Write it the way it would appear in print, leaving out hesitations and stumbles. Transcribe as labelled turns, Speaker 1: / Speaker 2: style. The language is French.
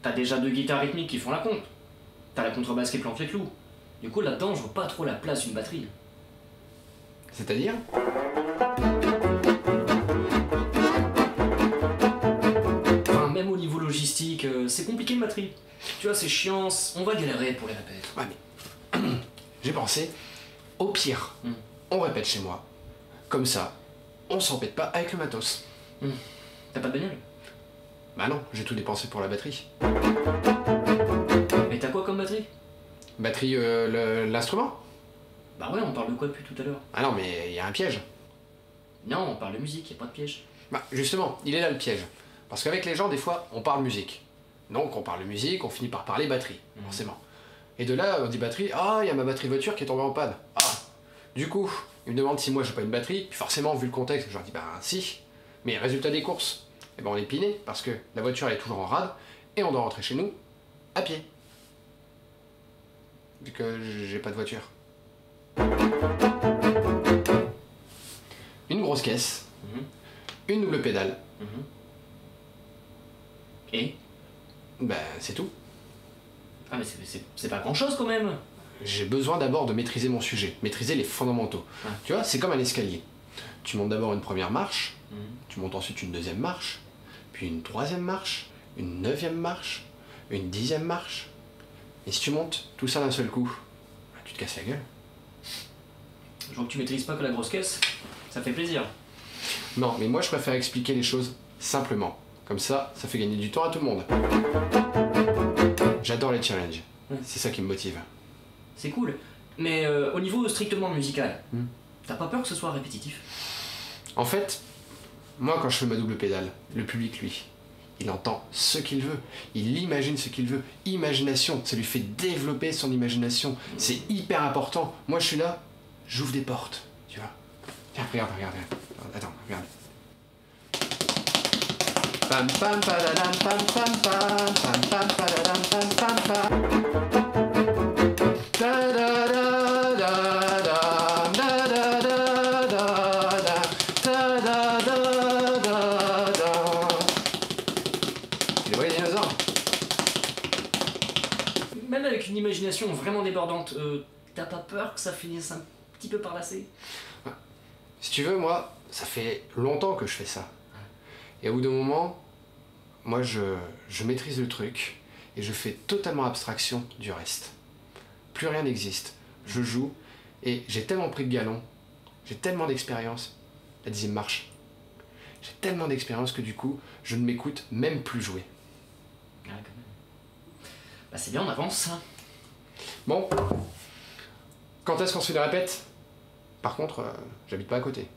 Speaker 1: t'as déjà 2 guitares rythmiques qui font la compte. T'as la contrebasse qui planque les clous. Du coup, là-dedans, je vois pas trop la place d'une batterie.
Speaker 2: C'est-à-dire?
Speaker 1: Enfin, même au niveau logistique, c'est compliqué une batterie. Tu vois, c'est chiant, on va galérer pour les répètes.
Speaker 2: Ouais, mais j'ai pensé, au pire, on répète chez moi. Comme ça, on s'embête pas avec le matos.
Speaker 1: T'as pas de bagnole?
Speaker 2: Bah non, j'ai tout dépensé pour la batterie.
Speaker 1: Et t'as quoi comme batterie?
Speaker 2: Batterie, l'instrument?
Speaker 1: Bah ouais, on parle de quoi depuis tout à l'heure?
Speaker 2: Ah non, mais il y a un piège.
Speaker 1: Non, on parle de musique, y a pas de piège.
Speaker 2: Bah justement, il est là le piège. Parce qu'avec les gens, des fois, on parle musique. Donc on parle musique, on finit par parler batterie, forcément. Et de là, on dit batterie, ah, il y a ma batterie de voiture qui est tombée en panne. Ah. Du coup, ils me demandent si moi j'ai pas une batterie, puis forcément, vu le contexte, je leur dis, bah si. Mais résultat des courses, eh ben on est piné, parce que la voiture elle est toujours en rade, et on doit rentrer chez nous à pied. Vu que j'ai pas de voiture. Une grosse caisse, une double pédale.
Speaker 1: Et?
Speaker 2: Ben c'est tout.
Speaker 1: Ah mais c'est pas grand chose quand même.
Speaker 2: J'ai besoin d'abord de maîtriser mon sujet, maîtriser les fondamentaux. Tu vois, c'est comme un escalier. Tu montes d'abord une première marche, tu montes ensuite une deuxième marche, puis une troisième marche, une neuvième marche, une 10e marche. Et si tu montes tout ça d'un seul coup, bah, tu te casses la gueule.
Speaker 1: Je vois que tu maîtrises pas que la grosse caisse, ça fait plaisir.
Speaker 2: Non, mais moi je préfère expliquer les choses simplement. Comme ça, ça fait gagner du temps à tout le monde. J'adore les challenges. C'est ça qui me motive.
Speaker 1: C'est cool. Mais au niveau strictement musical, t'as pas peur que ce soit répétitif?
Speaker 2: En fait, moi quand je fais ma double pédale, le public lui, il entend ce qu'il veut, il imagine ce qu'il veut. Imagination, ça lui fait développer son imagination. C'est hyper important. Moi je suis là, j'ouvre des portes, tu vois. Tiens, regarde. Attends, regarde. Pam pam padadam pam pam pam pam pam padadam pam pam pam. Da da da da da da da da da da da da. Tu les vois les dinosaures?
Speaker 1: Même avec une imagination vraiment débordante, t'as pas peur que ça finisse un petit peu par lasser?
Speaker 2: Si tu veux, moi, ça fait longtemps que je fais ça. Et au bout d'un moment, moi je maîtrise le truc et je fais totalement abstraction du reste. Plus rien n'existe. Je joue et j'ai tellement pris de galon, j'ai tellement d'expérience, la 10e marche. J'ai tellement d'expérience que du coup, je ne m'écoute même plus jouer.
Speaker 1: Ah, quand même. Bah c'est bien, on avance.
Speaker 2: Bon, quand est-ce qu'on se fait des répètes? Par contre, j'habite pas à côté.